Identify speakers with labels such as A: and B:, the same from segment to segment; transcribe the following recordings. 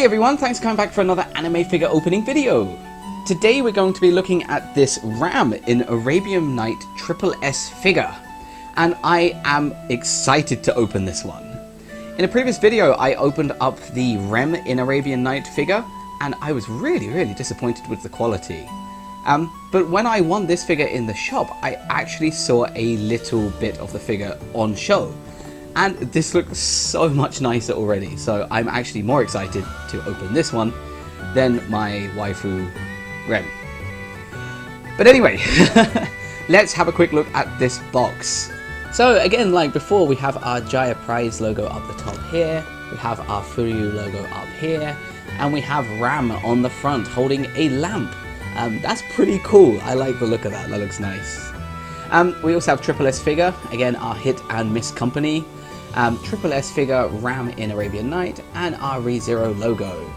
A: Hey everyone, thanks for coming back for another anime figure opening video. Today we're going to be looking at this Ram in Arabian Night SSS figure, and I am excited to open this one. In a previous video I opened up the Rem in Arabian Night figure, and I was really disappointed with the quality. But when I won this figure in the shop, I actually saw a little bit of the figure on show. And this looks so much nicer already, so I'm actually more excited to open this one than my waifu Rem. But anyway, let's have a quick look at this box. So again, like before, we have our Jaya Prize logo up the top here, we have our Furyu logo up here, and we have Ram on the front holding a lamp. That's pretty cool. I like the look of that, that looks nice. We also have SSS figure, again our hit and miss company. SSS figure Ram in Arabian Night, and our ReZero logo.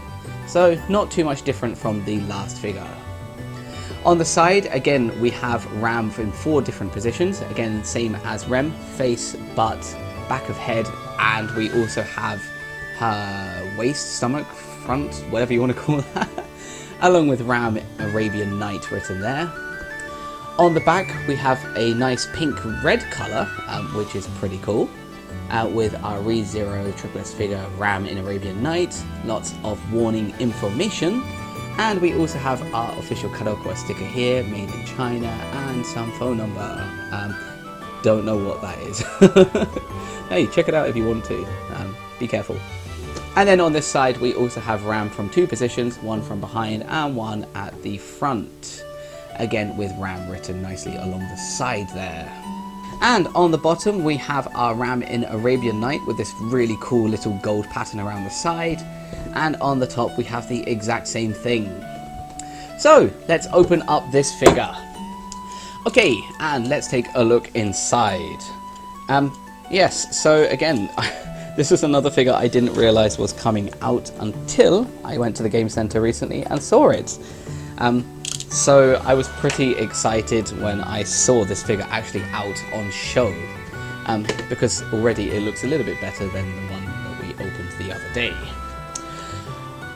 A: So not too much different from the last figure. On the side, again, we have Ram in 4 different positions. Again, same as Rem, face, butt, back of head, and we also have her waist, stomach, front, whatever you want to call that, along with Ram Arabian Night written there. On the back, we have a nice pink-red colour, which is pretty cool. With our ReZero SSS figure Ram in Arabian Night, lots of warning information, and we also have our official KODOMOi sticker here, made in China, and some phone number. Don't know what that is. Hey, check it out if you want to. Be careful. And then on this side we also have Ram from 2 positions, one from behind and one at the front. Again with Ram written nicely along the side there. And on the bottom we have our Ram in Arabian Night with this really cool little gold pattern around the side, and on the top we have the exact same thing. So let's open up this figure. Okay, and let's take a look inside. Yes, so again, this is another figure I didn't realise was coming out until I went to the game centre recently and saw it. So I was pretty excited when I saw this figure actually out on show, because already it looks a little bit better than the one that we opened the other day.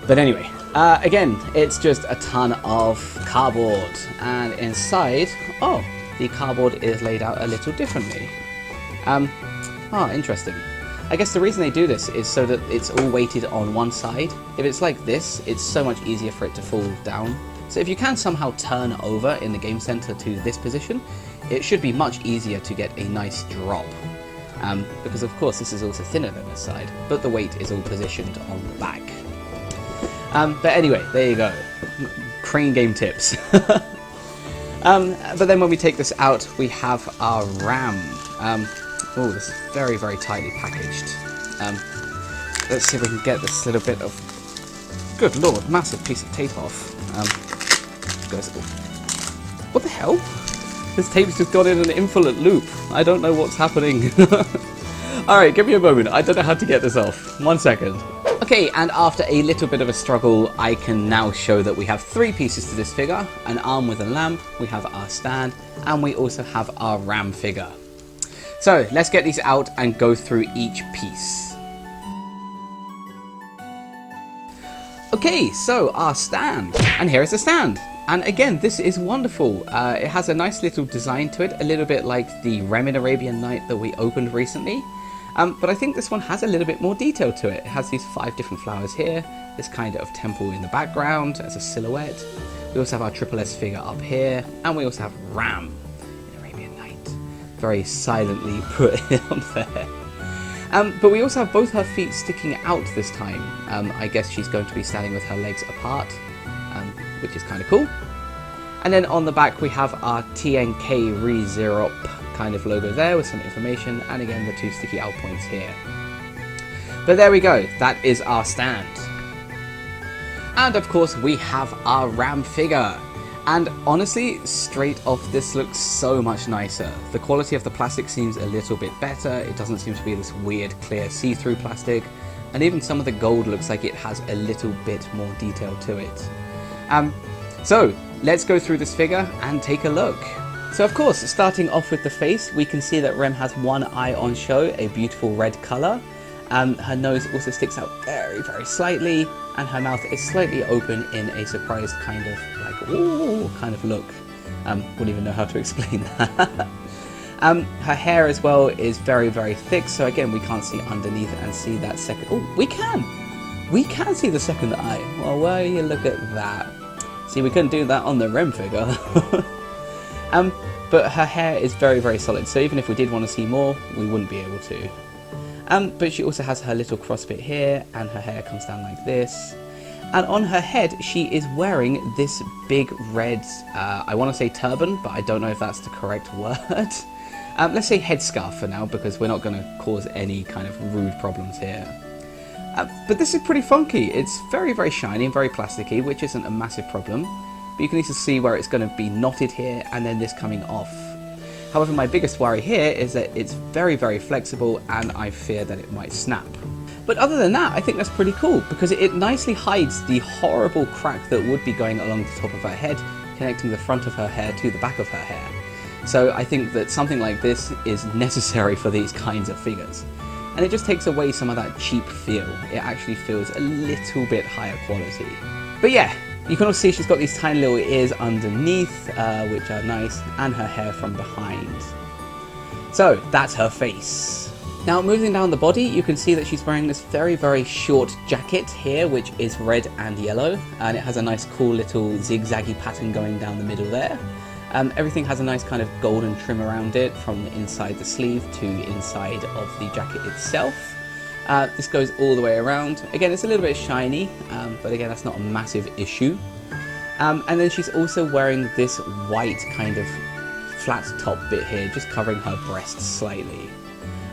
A: But anyway, again, it's just a ton of cardboard, and inside, oh, the cardboard is laid out a little differently. Interesting. I guess the reason they do this is so that it's all weighted on one side. If it's like this, it's so much easier for it to fall down. So if you can somehow turn over in the game center to this position, it should be much easier to get a nice drop. Because of course this is also thinner than this side, but the weight is all positioned on the back. But anyway, there you go. Crane game tips. But then when we take this out, we have our Ram. Oh, this is very tightly packaged. Let's see if we can get this little bit of, good lord, massive piece of tape off. What the hell? This tape's just got in an infinite loop. I don't know what's happening. Alright, give me a moment. I don't know how to get this off. 1 second. Okay, and after a little bit of a struggle, I can now show that we have 3 pieces to this figure. An arm with a lamp, we have our stand, and we also have our Ram figure. So, let's get these out and go through each piece. Okay, so our stand, and here is the stand, and again this is wonderful. It has a nice little design to it, a little bit like the Rem in Arabian Night that we opened recently, but I think this one has a little bit more detail to it. It has these 5 different flowers here, this kind of temple in the background as a silhouette. We also have our SSS figure up here, and we also have Ram in Arabian Night, very silently put on there. But we also have both her feet sticking out this time. I guess she's going to be standing with her legs apart, which is kind of cool. And then on the back we have our TNK ReZero kind of logo there with some information, and again the 2 sticky out points here. But there we go, that is our stand. And of course we have our Ram figure. And honestly, straight off, this looks so much nicer. The quality of the plastic seems a little bit better. It doesn't seem to be this weird, clear, see-through plastic. And even some of the gold looks like it has a little bit more detail to it. So, let's go through this figure and take a look. So of course, starting off with the face, we can see that Rem has one eye on show, a beautiful red colour. Her nose also sticks out very, very slightly, and her mouth is slightly open in a surprised kind of like, ooh, kind of look. Wouldn't even know how to explain that. Her hair as well is very, very thick, so again, we can't see underneath and see that second... Oh, we can! We can see the second eye. Well, where you look at that. See, we couldn't do that on the Rem figure. But her hair is very, very solid, so even if we did want to see more, we wouldn't be able to. But she also has her little cross bit here, and her hair comes down like this. And on her head, she is wearing this big red, I want to say turban, but I don't know if that's the correct word. Let's say headscarf for now, because we're not going to cause any kind of rude problems here. But this is pretty funky. It's very, very shiny and very plasticky, which isn't a massive problem. But you can easily see where it's going to be knotted here, and then this coming off. However, my biggest worry here is that it's very, very flexible, and I fear that it might snap. But other than that, I think that's pretty cool, because it nicely hides the horrible crack that would be going along the top of her head, connecting the front of her hair to the back of her hair. So I think that something like this is necessary for these kinds of figures. And it just takes away some of that cheap feel. It actually feels a little bit higher quality. But yeah, you can also see she's got these tiny little ears underneath, which are nice, and her hair from behind. So that's her face. Now, moving down the body, you can see that she's wearing this very, very short jacket here, which is red and yellow, and it has a nice cool little zigzaggy pattern going down the middle there. Everything has a nice kind of golden trim around it, from inside the sleeve to inside of the jacket itself. This goes all the way around. Again, it's a little bit shiny, but again, that's not a massive issue. And then she's also wearing this white kind of flat top bit here, just covering her breasts slightly.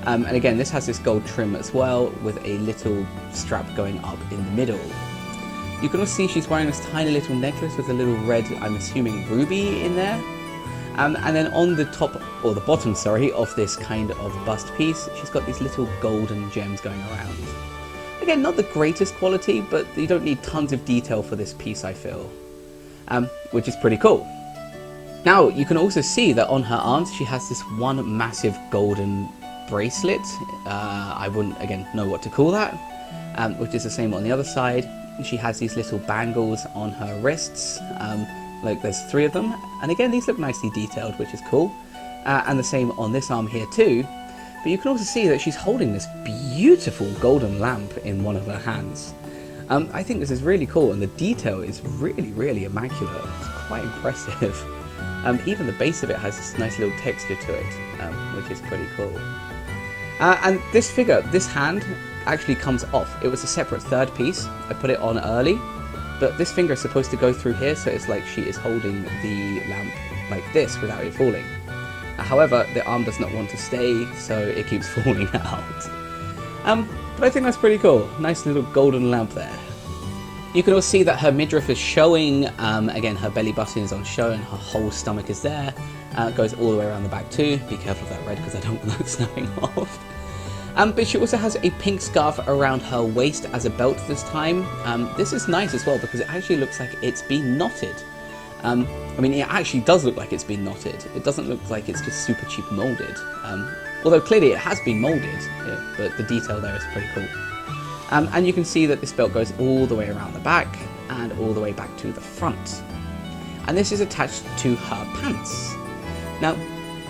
A: And again, this has this gold trim as well, with a little strap going up in the middle. You can also see she's wearing this tiny little necklace with a little red, I'm assuming, ruby in there. And then on the top, or the bottom, sorry, of this kind of bust piece, she's got these little golden gems going around. Again, not the greatest quality, but you don't need tons of detail for this piece, I feel. Which is pretty cool. Now, you can also see that on her arms, she has this one massive golden bracelet. I wouldn't, again, know what to call that, which is the same on the other side. She has these little bangles on her wrists, like there's 3 of them, and again, these look nicely detailed, which is cool. And the same on this arm here too. But you can also see that she's holding this beautiful golden lamp in one of her hands. I think this is really cool, and the detail is really, really immaculate. It's quite impressive. Even the base of it has this nice little texture to it, which is pretty cool. And this figure, this hand, actually comes off. It was a separate third piece. I put it on early, but this finger is supposed to go through here, so it's like she is holding the lamp like this without it falling. However, the arm does not want to stay, so it keeps falling out. But I think that's pretty cool. Nice little golden lamp there. You can also see that her midriff is showing. Again, her belly button is on show, and her whole stomach is there. It goes all the way around the back too. Be careful of that red, because I don't want that snapping off. But she also has a pink scarf around her waist as a belt this time. This is nice as well, because it actually looks like it's been knotted. I mean, it actually does look like it's been knotted. It doesn't look like it's just super cheap molded. Although clearly it has been molded, yeah, but the detail there is pretty cool. And you can see that this belt goes all the way around the back and all the way back to the front. And this is attached to her pants. Now,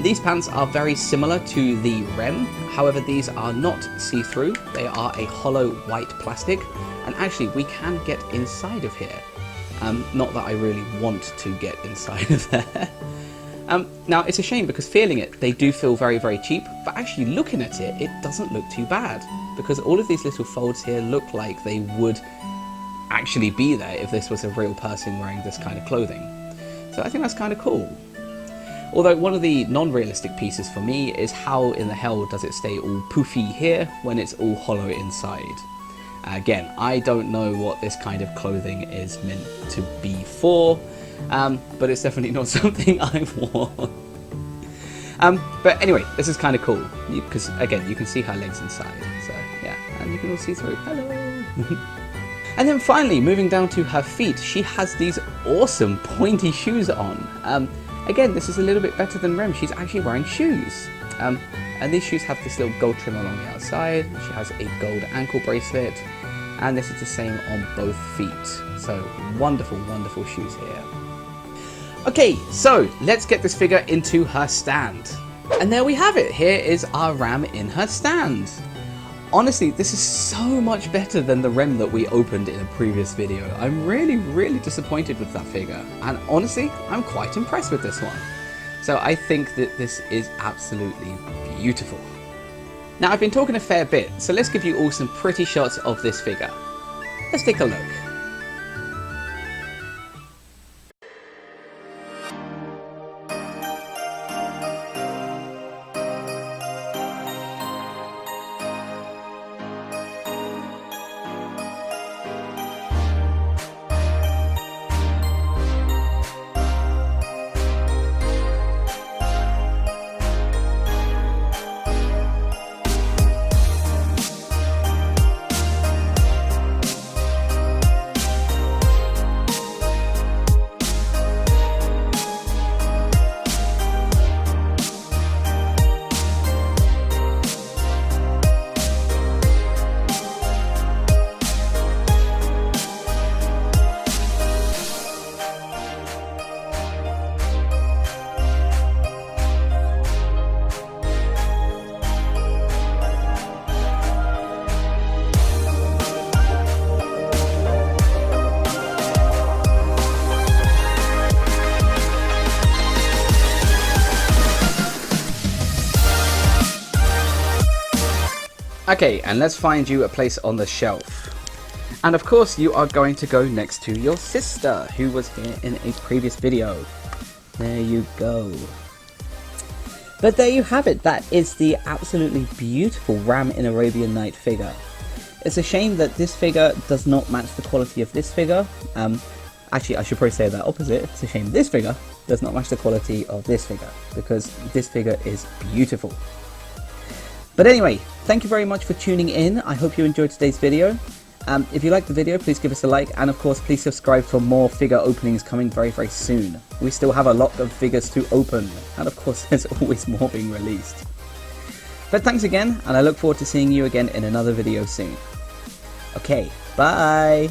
A: these pants are very similar to the Rem, however these are not see-through, they are a hollow white plastic, and actually we can get inside of here. Not that I really want to get inside of there. Now it's a shame, because feeling it, they do feel very, very cheap, but actually looking at it, it doesn't look too bad, because all of these little folds here look like they would actually be there if this was a real person wearing this kind of clothing. So I think that's kind of cool. Although one of the non-realistic pieces for me is how in the hell does it stay all poofy here when it's all hollow inside. Again, I don't know what this kind of clothing is meant to be for, but it's definitely not something I want. But anyway, this is kind of cool, because again, you can see her legs inside, so yeah, and you can all see through. Hello! And then finally, moving down to her feet, she has these awesome pointy shoes on. Again, this is a little bit better than Rem. She's actually wearing shoes. And these shoes have this little gold trim along the outside. She has a gold ankle bracelet, and this is the same on both feet. So wonderful, wonderful shoes here. Okay, so let's get this figure into her stand. And there we have it. Here is our Ram in her stand. Honestly, this is so much better than the Rem that we opened in a previous video. I'm really disappointed with that figure. And honestly, I'm quite impressed with this one. So I think that this is absolutely beautiful. Now, I've been talking a fair bit, so let's give you all some pretty shots of this figure. Let's take a look. Okay, and let's find you a place on the shelf. And of course you are going to go next to your sister, who was here in a previous video. There you go. But there you have it, that is the absolutely beautiful Ram in Arabian Night figure. It's a shame that this figure does not match the quality of this figure. Actually, I should probably say that opposite. It's a shame this figure does not match the quality of this figure, because this figure is beautiful. But anyway, thank you very much for tuning in. I hope you enjoyed today's video. If you liked the video, please give us a like, and of course please subscribe for more figure openings coming very soon. We still have a lot of figures to open, and of course there's always more being released. But thanks again, and I look forward to seeing you again in another video soon. Okay, bye!